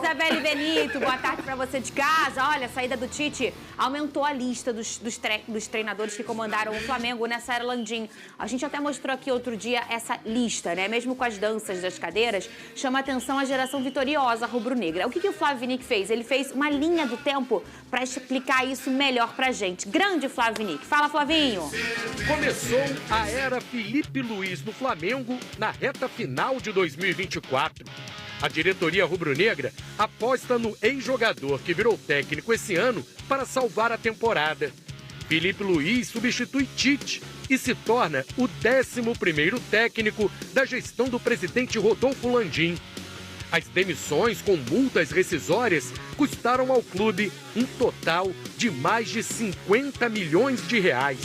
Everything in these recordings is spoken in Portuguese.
Isabelle Benito, boa tarde pra você de casa. Olha, a saída do Tite aumentou a lista dos treinadores que comandaram o Flamengo nessa era Landim. A gente até mostrou aqui outro dia essa lista, né? Mesmo com as danças das cadeiras, chama atenção a geração vitoriosa rubro-negra. O que o Flávio Vinick fez? Ele fez uma linha do tempo pra explicar isso melhor pra gente. Grande Flávio Vinick. Fala, Flavinho. Começou a era Felipe Luiz no Flamengo na reta final de 2024. A diretoria rubro-negra aposta no ex-jogador que virou técnico esse ano para salvar a temporada. Felipe Luiz substitui Tite e se torna o 11º técnico da gestão do presidente Rodolfo Landim. As demissões com multas rescisórias custaram ao clube um total de mais de 50 milhões de reais.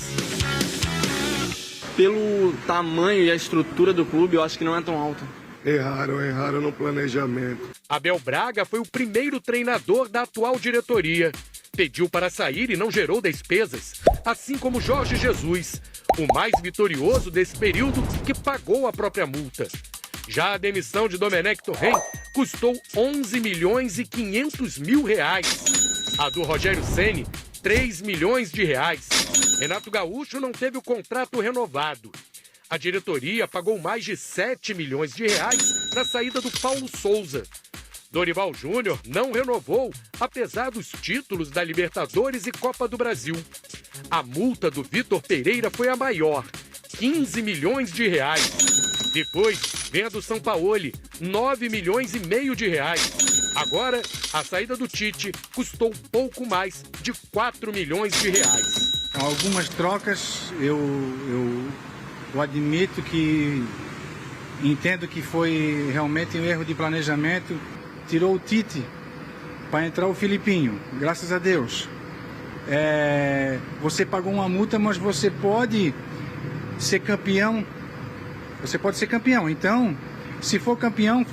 Pelo tamanho e a estrutura do clube, eu acho que não é tão alto. Erraram no planejamento. Abel Braga foi o primeiro treinador da atual diretoria. Pediu para sair e não gerou despesas, assim como Jorge Jesus, o mais vitorioso desse período que pagou a própria multa. Já a demissão de Domenech Torrent custou 11 milhões e 500 mil reais. A do Rogério Ceni, 3 milhões de reais. Renato Gaúcho não teve o contrato renovado. A diretoria pagou mais de 7 milhões de reais na saída do Paulo Souza. Dorival Júnior não renovou, apesar dos títulos da Libertadores e Copa do Brasil. A multa do Vitor Pereira foi a maior, 15 milhões de reais. Depois vem a do Sampaoli, 9 milhões e meio de reais. Agora, a saída do Tite custou pouco mais de 4 milhões de reais. Algumas trocas eu admito que entendo que foi realmente um erro de planejamento. Tirou o Tite para entrar o Filipinho, graças a Deus. Você pagou uma multa, mas você pode ser campeão. Você pode ser campeão. Então, se for campeão,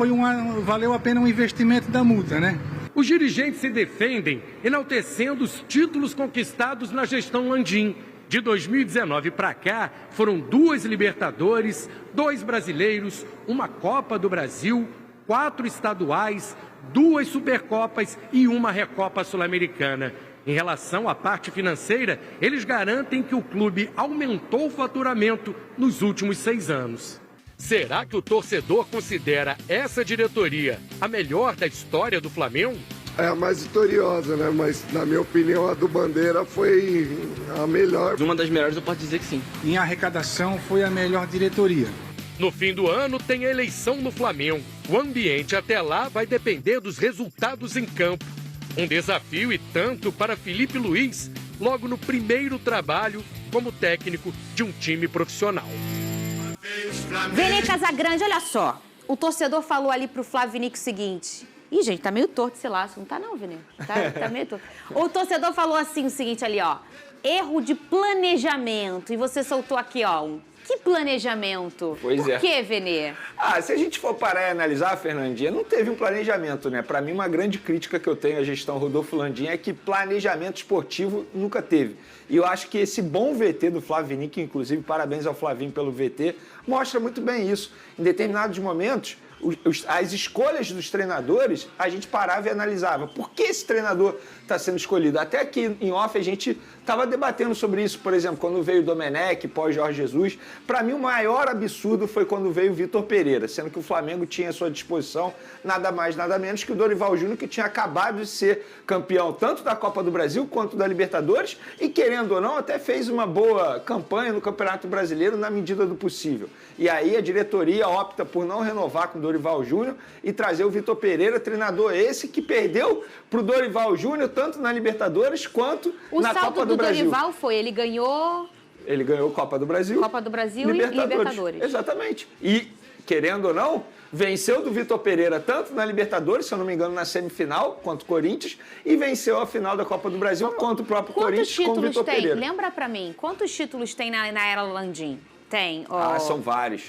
valeu a pena um investimento da multa, né? Os dirigentes se defendem enaltecendo os títulos conquistados na gestão Landim. De 2019 para cá, foram 2 Libertadores, 2 brasileiros, uma Copa do Brasil, 4 estaduais, 2 Supercopas e uma Recopa Sul-Americana. Em relação à parte financeira, eles garantem que o clube aumentou o faturamento nos últimos 6 anos. Será que o torcedor considera essa diretoria a melhor da história do Flamengo? É a mais vitoriosa, né? Mas, na minha opinião, a do Bandeira foi a melhor. Uma das melhores eu posso dizer que sim. Em arrecadação, foi a melhor diretoria. No fim do ano, tem a eleição no Flamengo. O ambiente até lá vai depender dos resultados em campo. Um desafio e tanto para Felipe Luiz, logo no primeiro trabalho como técnico de um time profissional. Vene Casagrande, olha só. O torcedor falou ali pro Flávio Vinick o seguinte... Ih, gente, tá meio torto esse laço. Não tá não, Vini? Tá meio torto. O torcedor falou assim o seguinte ali, ó. Erro de planejamento. E você soltou aqui, ó, que planejamento? Pois é. Por quê, Vene? Se a gente for parar e analisar, Fernandinha, não teve um planejamento, né? Para mim, uma grande crítica que eu tenho à gestão Rodolfo Landim é que planejamento esportivo nunca teve. E eu acho que esse bom VT do Flávio Vinick, inclusive, parabéns ao Flavinho pelo VT, mostra muito bem isso. Em determinados momentos, as escolhas dos treinadores, a gente parava e analisava. Por que esse treinador está sendo escolhido? Até aqui em off a gente estava debatendo sobre isso. Por exemplo, quando veio o Domenech, pós-Jorge Jesus. Para mim, o maior absurdo foi quando veio o Vitor Pereira, sendo que o Flamengo tinha à sua disposição nada mais, nada menos que o Dorival Júnior, que tinha acabado de ser campeão tanto da Copa do Brasil quanto da Libertadores e, querendo ou não, até fez uma boa campanha no Campeonato Brasileiro na medida do possível. E aí a diretoria opta por não renovar com o Dorival Júnior e trazer o Vitor Pereira, treinador esse que perdeu para o Dorival Júnior tanto na Libertadores quanto na Copa do Brasil. O saldo do Dorival foi, ele ganhou Copa do Brasil. Copa do Brasil e Libertadores. Exatamente. E, querendo ou não, venceu do Vitor Pereira tanto na Libertadores, se eu não me engano, na semifinal, quanto o Corinthians, e venceu a final da Copa do Brasil contra o próprio Corinthians com o Vitor Pereira. Lembra pra mim, quantos títulos tem na era Landim? Tem. São vários.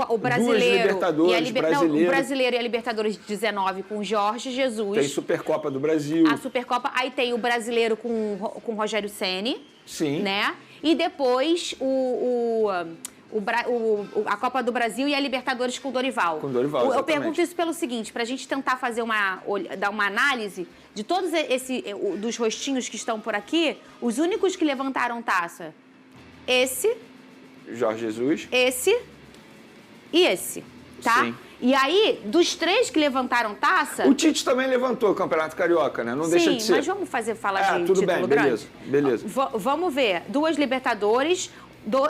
O brasileiro brasileiro. O brasileiro e a Libertadores de 19 com Jorge Jesus. Tem Supercopa do Brasil. A Supercopa. Aí tem o brasileiro com Rogério Ceni. Sim. Né? E depois o a Copa do Brasil e a Libertadores com o Dorival. Com o Dorival, Eu exatamente. pergunto isso pelo seguinte, pra gente tentar fazer dar uma análise de todos dos rostinhos que estão por aqui, os únicos que levantaram taça, esse, Jorge Jesus. esse e esse, tá? Sim. E aí, dos 3 que levantaram taça... O Tite também levantou o Campeonato Carioca, né? Não deixa de ser. Sim, mas vamos falar de tudo título bem, grande? beleza. Vamos ver. 2 Libertadores,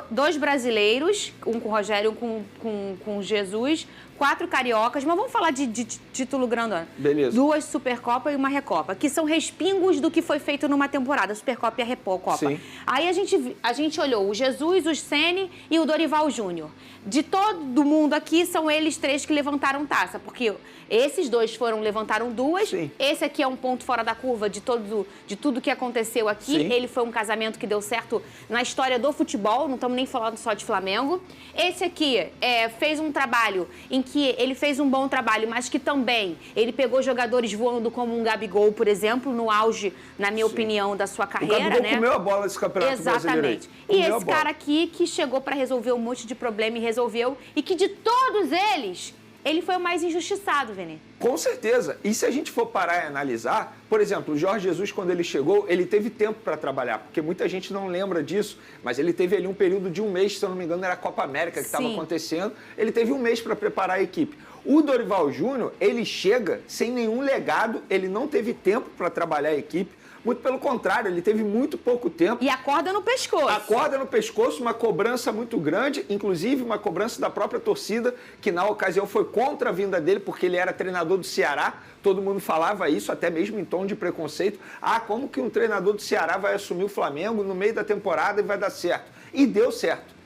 2 brasileiros, um com o Rogério, com o Jesus, 4 cariocas, mas vamos falar de título grandão. Beleza. 2 Supercopa e uma Recopa, que são respingos do que foi feito numa temporada, Supercopa e a Recopa. Sim. Aí a gente olhou o Jesus, o Ceni e o Dorival Júnior. De todo mundo aqui, são eles 3 que levantaram taça, porque esses 2 levantaram 2. Sim. Esse aqui é um ponto fora da curva de tudo que aconteceu aqui. Sim. Ele foi um casamento que deu certo na história do futebol, não estamos nem falando só de Flamengo. Esse aqui fez um trabalho em que ele fez um bom trabalho, mas que também ele pegou jogadores voando como um Gabigol, por exemplo, no auge, na minha opinião, da sua carreira, O Gabigol né? comeu a bola desse campeonato brasileiro aí. Exatamente. E Comeu a esse bola. cara aqui que chegou para resolver um monte de problema e resolveu, e que de todos eles, ele foi o mais injustiçado, Vene. Com certeza. E se a gente for parar e analisar, por exemplo, o Jorge Jesus, quando ele chegou, ele teve tempo para trabalhar, porque muita gente não lembra disso, mas ele teve ali um período de 1 mês, se eu não me engano, era a Copa América que estava Sim. acontecendo. Ele teve 1 mês para preparar a equipe. O Dorival Júnior, ele chega sem nenhum legado, ele não teve tempo para trabalhar a equipe. Muito pelo contrário, ele teve muito pouco tempo. E a corda no pescoço. A corda no pescoço, uma cobrança muito grande, inclusive uma cobrança da própria torcida, que na ocasião foi contra a vinda dele, porque ele era treinador do Ceará. Todo mundo falava isso, até mesmo em tom de preconceito. Ah, como que um treinador do Ceará vai assumir o Flamengo no meio da temporada e vai dar certo? E deu certo.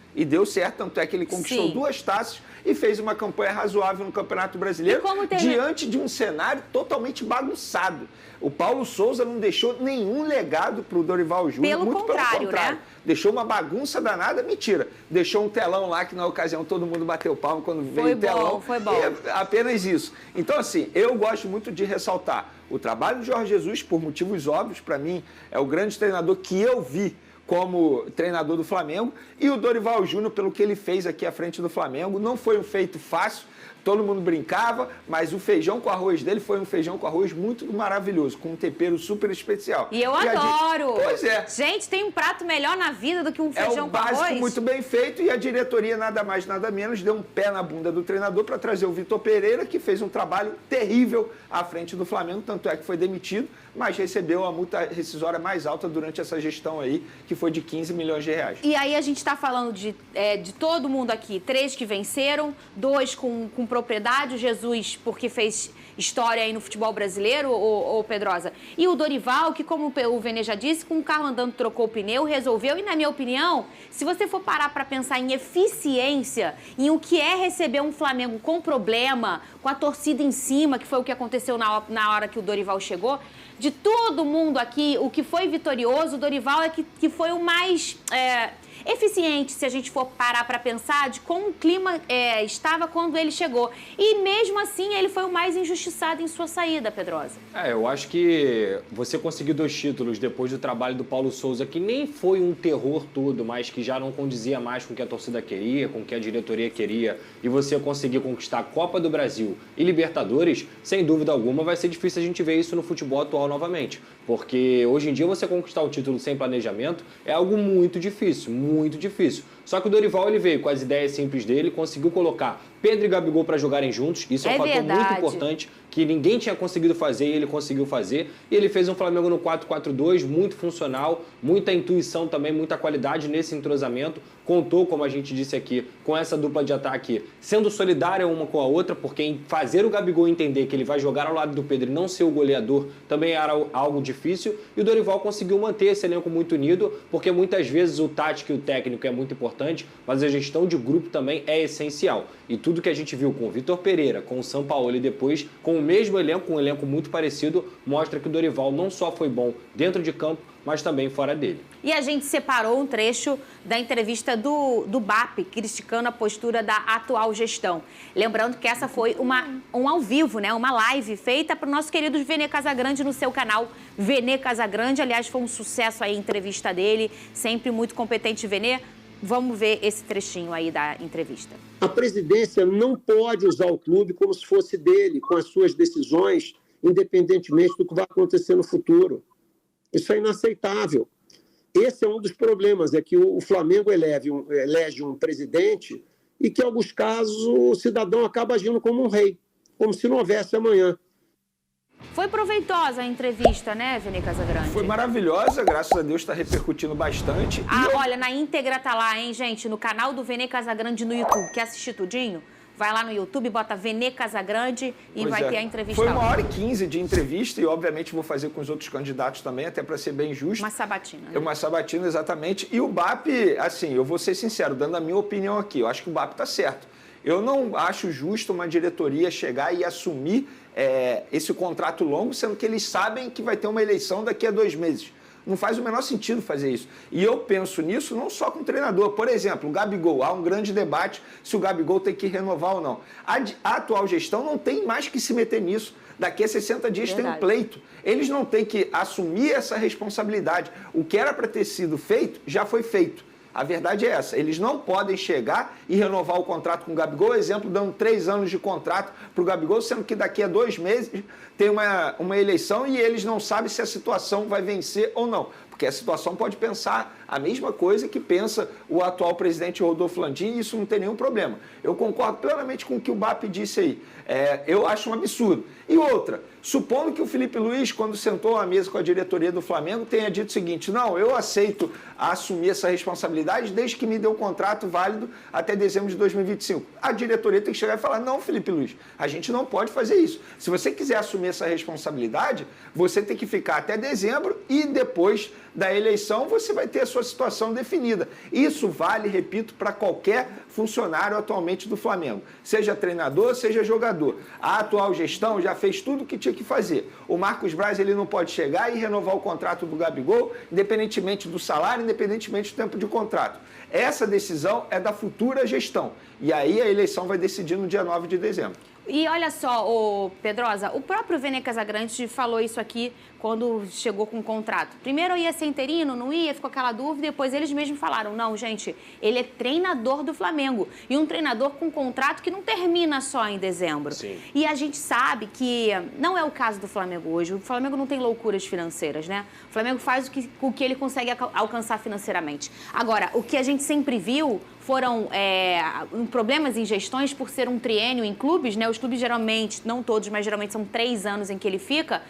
Tanto é que ele conquistou Sim. 2 taças e fez uma campanha razoável no Campeonato Brasileiro, diante de um cenário totalmente bagunçado. O Paulo Souza não deixou nenhum legado para o Dorival Júnior, Pelo contrário, né? Deixou uma bagunça danada, mentira. Deixou um telão lá que na ocasião todo mundo bateu palma quando veio o telão. Foi bom. E apenas isso. Então, assim, eu gosto muito de ressaltar o trabalho do Jorge Jesus, por motivos óbvios, para mim, é o grande treinador que eu vi como treinador do Flamengo, e o Dorival Júnior, pelo que ele fez aqui à frente do Flamengo. Não foi um feito fácil, todo mundo brincava, mas o feijão com arroz dele foi um feijão com arroz muito maravilhoso, com um tempero super especial. E eu adoro! Pois é. Gente, tem um prato melhor na vida do que um feijão com arroz? É um básico muito bem feito, e a diretoria, nada mais, nada menos, deu um pé na bunda do treinador para trazer o Vitor Pereira, que fez um trabalho terrível à frente do Flamengo, tanto é que foi demitido, mas recebeu a multa rescisória mais alta durante essa gestão aí, que foi de 15 milhões de reais. E aí a gente está falando de todo mundo aqui, 3 que venceram, 2 com propriedade, o Jesus porque fez história aí no futebol brasileiro, ou Pedrosa, e o Dorival, que como o Vene já disse, com o carro andando trocou o pneu, resolveu, e na minha opinião, se você for parar para pensar em eficiência, em o que é receber um Flamengo com problema, com a torcida em cima, que foi o que aconteceu na hora que o Dorival chegou, de todo mundo aqui, o que foi vitorioso, o Dorival é que foi o mais eficiente, se a gente for parar para pensar de como o clima estava quando ele chegou. E mesmo assim, ele foi o mais injustiçado em sua saída, Pedrosa. Eu acho que você conseguir 2 títulos depois do trabalho do Paulo Souza, que nem foi um terror todo, mas que já não condizia mais com o que a torcida queria, com o que a diretoria queria, e você conseguir conquistar a Copa do Brasil e Libertadores, sem dúvida alguma vai ser difícil a gente ver isso no futebol atual novamente. Porque hoje em dia você conquistar o título sem planejamento é algo muito difícil, muito difícil. Só que o Dorival, ele veio com as ideias simples dele, conseguiu colocar Pedro e Gabigol para jogarem juntos. Isso é um fator muito importante, que ninguém tinha conseguido fazer e ele conseguiu fazer. E ele fez um Flamengo no 4-4-2, muito funcional, muita intuição também, muita qualidade nesse entrosamento. Contou, como a gente disse aqui, com essa dupla de ataque, sendo solidária uma com a outra, porque em fazer o Gabigol entender que ele vai jogar ao lado do Pedro e não ser o goleador também era algo difícil. E o Dorival conseguiu manter esse elenco muito unido, porque muitas vezes o tático e o técnico é muito importante, mas a gestão de grupo também é essencial. E tudo que a gente viu com o Vitor Pereira, com o Sampaoli e depois com o mesmo elenco, um elenco muito parecido, mostra que o Dorival não só foi bom dentro de campo, mas também fora dele. E a gente separou um trecho da entrevista do BAP, criticando a postura da atual gestão. Lembrando que essa foi um ao vivo, né? Uma live feita para o nosso querido Vene Casagrande no seu canal Vene Casagrande. Aliás, foi um sucesso aí a entrevista dele, sempre muito competente, Vene. Vamos ver esse trechinho aí da entrevista. A presidência não pode usar o clube como se fosse dele, com as suas decisões, independentemente do que vai acontecer no futuro. Isso é inaceitável. Esse é um dos problemas, é que o Flamengo elege um presidente e que, em alguns casos, o cidadão acaba agindo como um rei, como se não houvesse amanhã. Foi proveitosa a entrevista, né, Vene Casagrande? Foi maravilhosa, graças a Deus está repercutindo bastante. Olha, na íntegra tá lá, hein, gente, no canal do Vene Casagrande no YouTube. Quer assistir tudinho? Vai lá no YouTube, bota Vene Casagrande e vai ter a entrevista lá. Foi 1h15 de entrevista e, obviamente, vou fazer com os outros candidatos também, até para ser bem justo. Uma sabatina, né? Uma sabatina, exatamente. E o BAP, assim, eu vou ser sincero, dando a minha opinião aqui, eu acho que o BAP está certo. Eu não acho justo uma diretoria chegar e assumir esse contrato longo, sendo que eles sabem que vai ter uma eleição daqui a 2 meses. Não faz o menor sentido fazer isso. E eu penso nisso não só com o treinador. Por exemplo, o Gabigol. Há um grande debate se o Gabigol tem que renovar ou não. A atual gestão não tem mais que se meter nisso. Daqui a 60 dias tem um pleito. Eles não têm que assumir essa responsabilidade. O que era para ter sido feito, já foi feito. A verdade é essa, eles não podem chegar e renovar o contrato com o Gabigol, exemplo, dando 3 anos de contrato para o Gabigol, sendo que daqui a 2 meses tem uma eleição e eles não sabem se a situação vai vencer ou não. Porque a situação pode pensar a mesma coisa que pensa o atual presidente Rodolfo Landim e isso não tem nenhum problema. Eu concordo plenamente com o que o BAP disse aí. Eu acho um absurdo. E outra, supondo que o Felipe Luiz, quando sentou à mesa com a diretoria do Flamengo, tenha dito o seguinte: não, eu aceito assumir essa responsabilidade desde que me dê um contrato válido até dezembro de 2025. A diretoria tem que chegar e falar: não, Felipe Luiz, a gente não pode fazer isso. Se você quiser assumir essa responsabilidade, você tem que ficar até dezembro e depois da eleição você vai ter a sua situação definida. Isso vale, repito, para qualquer funcionário atualmente do Flamengo. Seja treinador, seja jogador. A atual gestão já fez tudo o que tinha que fazer. O Marcos Braz ele não pode chegar e renovar o contrato do Gabigol, independentemente do salário, independentemente do tempo de contrato. Essa decisão é da futura gestão. E aí a eleição vai decidir no dia 9 de dezembro. E olha só, Pedrosa, o próprio Vene Casagrande falou isso aqui quando chegou com o contrato. Primeiro ia ser interino, não ia, ficou aquela dúvida, depois eles mesmos falaram: não, gente, ele é treinador do Flamengo. E um treinador com um contrato que não termina só em dezembro. Sim. E a gente sabe que não é o caso do Flamengo hoje. O Flamengo não tem loucuras financeiras, né? O Flamengo faz o que ele consegue alcançar financeiramente. Agora, o que a gente sempre viu foram problemas em gestões por ser um triênio em clubes, né? Os clubes geralmente, não todos, mas geralmente são 3 anos em que ele fica.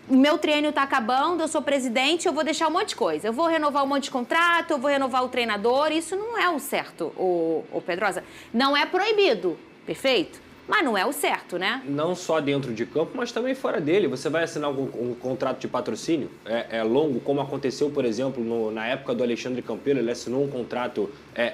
O meu triênio está acabando, eu sou presidente, eu vou deixar um monte de coisa. Eu vou renovar um monte de contrato, eu vou renovar o treinador. Isso não é o certo, ô Pedrosa. Não é proibido, perfeito? Mas não é o certo, né? Não só dentro de campo, mas também fora dele. Você vai assinar um contrato de patrocínio longo, como aconteceu, por exemplo, na época do Alexandre Campeiro. Ele assinou um contrato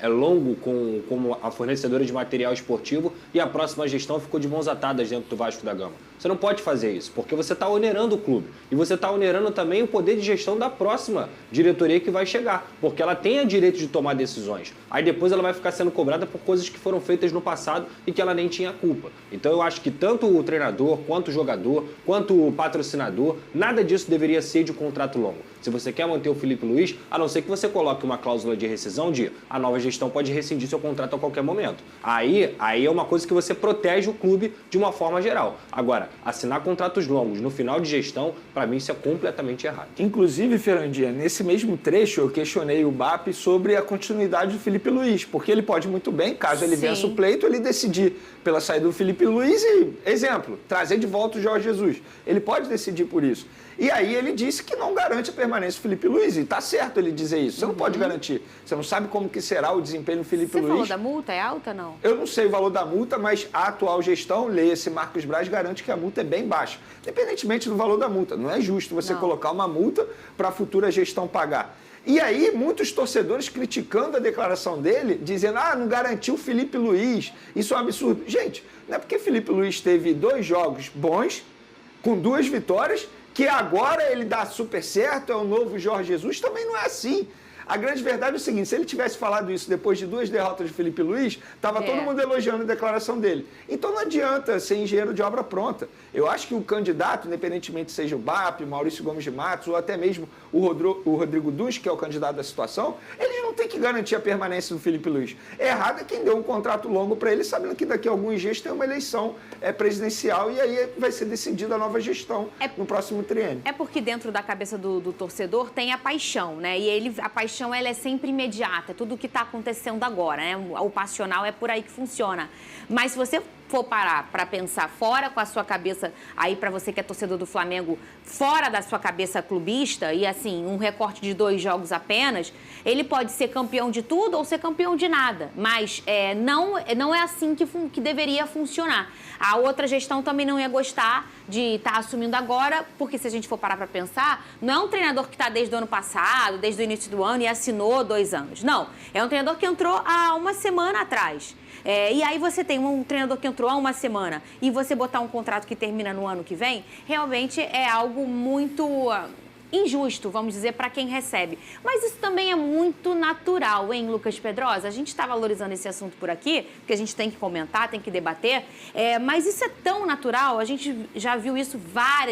longo com a fornecedora de material esportivo e a próxima gestão ficou de mãos atadas dentro do Vasco da Gama. Você não pode fazer isso, porque você está onerando o clube. E você está onerando também o poder de gestão da próxima diretoria que vai chegar, porque ela tem o direito de tomar decisões. Aí depois ela vai ficar sendo cobrada por coisas que foram feitas no passado e que ela nem tinha culpa. Então eu acho que tanto o treinador, quanto o jogador, quanto o patrocinador, nada disso deveria ser de contrato longo. Se você quer manter o Felipe Luiz, a não ser que você coloque uma cláusula de rescisão de a nova gestão pode rescindir seu contrato a qualquer momento. Aí é uma coisa que você protege o clube de uma forma geral. Agora, assinar contratos longos no final de gestão, para mim isso é completamente errado. Inclusive, Fernandinha, nesse mesmo trecho eu questionei o BAP sobre a continuidade do Felipe Luiz, porque ele pode muito bem, caso ele vença o pleito, ele decidir pela saída do Felipe Luiz e, exemplo, trazer de volta o Jorge Jesus. Ele pode decidir por isso. E aí ele disse que não garante a permanência do Felipe Luiz, e tá certo ele dizer isso. Você não pode garantir. Você não sabe como que será o desempenho do Felipe Luiz. Você falou da multa? É alta, não? Eu não sei o valor da multa, mas a atual gestão, leia-se Marcos Braz, garante que a multa é bem baixa. Independentemente do valor da multa. Não é justo você colocar uma multa para a futura gestão pagar. E aí, muitos torcedores criticando a declaração dele, dizendo: não garantiu o Felipe Luiz, isso é um absurdo. Gente, não é porque Felipe Luiz teve 2 jogos bons, com 2 vitórias, que agora ele dá super certo, é o novo Jorge Jesus. Também não é assim. A grande verdade é o seguinte: se ele tivesse falado isso depois de 2 derrotas de Felipe Luiz, estava todo mundo elogiando a declaração dele. Então não adianta ser engenheiro de obra pronta. Eu acho que o candidato, independentemente seja o BAP, Maurício Gomes de Matos, ou até mesmo o Rodrigo Duns, que é o candidato da situação, eles não não tem que garantir a permanência do Felipe Luiz. Errado é quem deu um contrato longo para ele, sabendo que daqui a alguns dias tem uma eleição presidencial e aí vai ser decidida a nova gestão no próximo triênio. É porque dentro da cabeça do torcedor tem a paixão, né? E a paixão ela é sempre imediata, tudo o que está acontecendo agora, né? O passional é por aí que funciona. Mas se você for parar para pensar fora com a sua cabeça, aí para você que é torcedor do Flamengo, fora da sua cabeça clubista, e assim, um recorte de 2 jogos apenas, ele pode ser campeão de tudo ou ser campeão de nada, mas não é assim que deveria funcionar. A outra gestão também não ia gostar de estar assumindo agora, porque se a gente for parar para pensar, não é um treinador que está desde o ano passado, desde o início do ano e assinou 2 anos. Não, é um treinador que entrou há uma semana atrás. E aí você tem um treinador que entrou há uma semana e você botar um contrato que termina no ano que vem, realmente é algo muito injusto, vamos dizer, para quem recebe. Mas isso também é muito natural, hein, Lucas Pedrosa? A gente está valorizando esse assunto por aqui, porque a gente tem que comentar, tem que debater, mas isso é tão natural, a gente já viu isso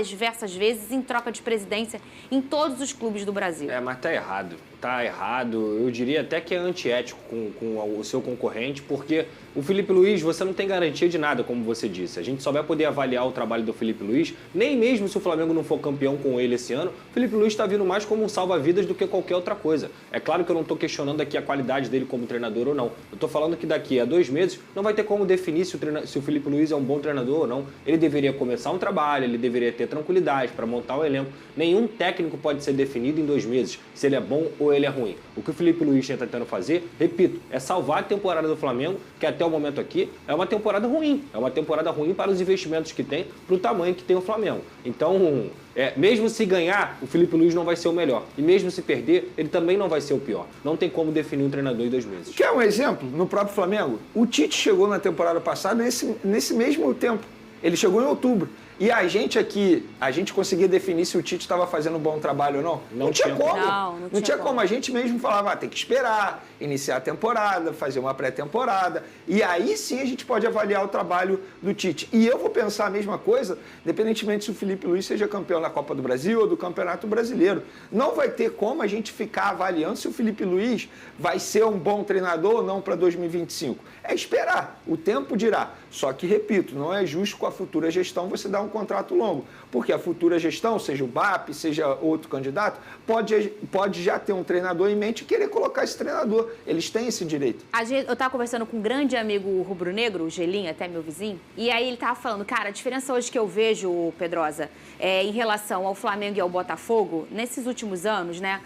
diversas vezes em troca de presidência em todos os clubes do Brasil. Mas tá errado. Tá errado, eu diria até que é antiético com o seu concorrente, porque o Felipe Luiz, você não tem garantia de nada, como você disse. A gente só vai poder avaliar o trabalho do Felipe Luiz, nem mesmo se o Flamengo não for campeão com ele esse ano, o Felipe Luiz está vindo mais como um salva-vidas do que qualquer outra coisa. É claro que eu não estou questionando aqui a qualidade dele como treinador ou não. Eu estou falando que daqui a 2 meses não vai ter como definir se o Felipe Luiz é um bom treinador ou não. Ele deveria começar um trabalho, ele deveria ter tranquilidade para montar o elenco. Nenhum técnico pode ser definido em 2 meses, se ele é bom ou ele é ruim. O que o Felipe Luiz está tentando fazer, repito, é salvar a temporada do Flamengo, que até o momento aqui é uma temporada ruim. É uma temporada ruim para os investimentos que tem, para o tamanho que tem o Flamengo. Então, mesmo se ganhar, o Felipe Luiz não vai ser o melhor. E mesmo se perder, ele também não vai ser o pior. Não tem como definir um treinador em 2 meses. Quer um exemplo? No próprio Flamengo, o Tite chegou na temporada passada nesse mesmo tempo. Ele chegou em outubro. E a gente conseguia definir se o Tite estava fazendo um bom trabalho ou não? Não tinha como. Não tinha como. A gente mesmo falava, tem que esperar, iniciar a temporada, fazer uma pré-temporada. E aí sim a gente pode avaliar o trabalho do Tite. E eu vou pensar a mesma coisa, independentemente se o Felipe Luiz seja campeão da Copa do Brasil ou do Campeonato Brasileiro. Não vai ter como a gente ficar avaliando se o Felipe Luiz vai ser um bom treinador ou não para 2025. É esperar. O tempo dirá. Só que, repito, não é justo com a futura gestão você dar um contrato longo, porque a futura gestão, seja o BAP, seja outro candidato, pode já ter um treinador em mente e querer colocar esse treinador. Eles têm esse direito. Eu estava conversando com um grande amigo rubro-negro, o Gelinho, até meu vizinho, e aí ele estava falando, cara, a diferença hoje que eu vejo, Pedrosa, em relação ao Flamengo e ao Botafogo, nesses últimos anos, né?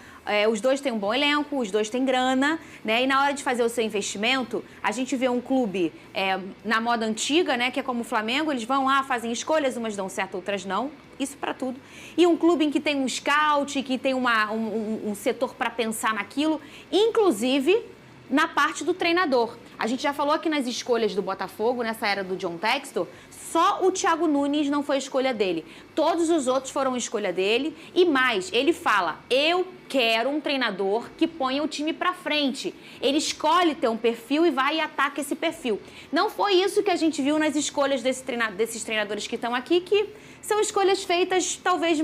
Os dois têm um bom elenco, os dois têm grana, né? E na hora de fazer o seu investimento, a gente vê um clube na moda antiga, né? Que é como o Flamengo, eles vão lá, fazem escolhas, umas dão certo, outras não. Isso para tudo. E um clube em que tem um scout, que tem um setor para pensar naquilo, inclusive na parte do treinador. A gente já falou aqui nas escolhas do Botafogo, nessa era do John Textor, só o Thiago Nunes não foi escolha dele. Todos os outros foram escolha dele. E mais, ele fala, eu quero um treinador que ponha o time pra frente. Ele escolhe ter um perfil e vai e ataca esse perfil. Não foi isso que a gente viu nas escolhas desses treinadores que estão aqui, que são escolhas feitas talvez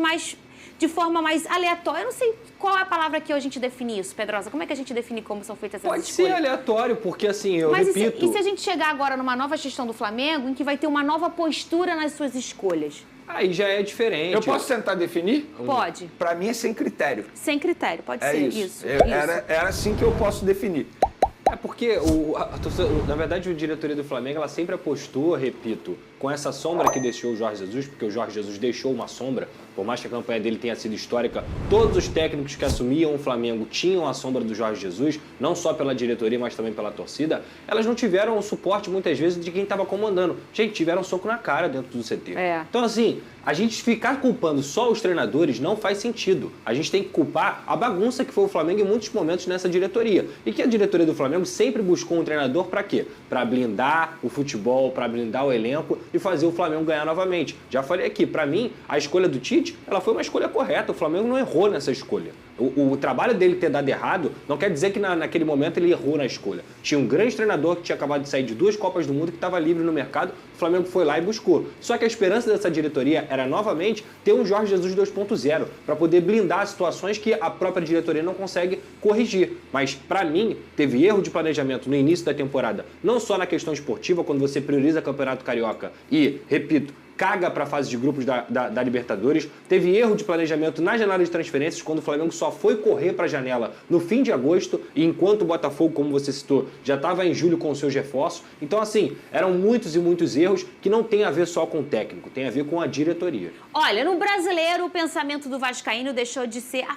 de forma mais aleatória. Eu não sei qual é a palavra que a gente define isso, Pedrosa. Como é que a gente define como são feitas essas escolhas? Pode ser aleatório, porque assim, repito... E se a gente chegar agora numa nova gestão do Flamengo, em que vai ter uma nova postura nas suas escolhas? Aí já é diferente. Eu posso tentar definir? Pode. Para mim é sem critério. Sem critério, pode ser. Isso. Era assim que eu posso definir. É porque, na verdade, a diretoria do Flamengo, ela sempre apostou, repito, com essa sombra que deixou o Jorge Jesus, porque o Jorge Jesus deixou uma sombra, por mais que a campanha dele tenha sido histórica, todos os técnicos que assumiam o Flamengo tinham a sombra do Jorge Jesus, não só pela diretoria, mas também pela torcida, elas não tiveram o suporte, muitas vezes, de quem estava comandando. Gente, tiveram um soco na cara dentro do CT. Então, assim, a gente ficar culpando só os treinadores não faz sentido. A gente tem que culpar a bagunça que foi o Flamengo em muitos momentos nessa diretoria. E que a diretoria do Flamengo sempre buscou um treinador para quê? Para blindar o futebol, para blindar o elenco e fazer o Flamengo ganhar novamente. Já falei aqui, para mim, a escolha do Tite, ela foi uma escolha correta. O Flamengo não errou nessa escolha. O trabalho dele ter dado errado não quer dizer que naquele momento ele errou na escolha. Tinha um grande treinador que tinha acabado de sair de 2 Copas do Mundo que estava livre no mercado, o Flamengo foi lá e buscou. Só que a esperança dessa diretoria era novamente ter um Jorge Jesus 2.0 para poder blindar situações que a própria diretoria não consegue corrigir. Mas, para mim, teve erro de planejamento no início da temporada, não só na questão esportiva, quando você prioriza Campeonato Carioca e, repito, caga para a fase de grupos da Libertadores. Teve erro de planejamento na janela de transferências, quando o Flamengo só foi correr para a janela no fim de agosto, e enquanto o Botafogo, como você citou, já estava em julho com os seus reforços. Então, assim, eram muitos e muitos erros que não tem a ver só com o técnico, tem a ver com a diretoria. Olha, no Brasileiro, o pensamento do vascaíno deixou de ser a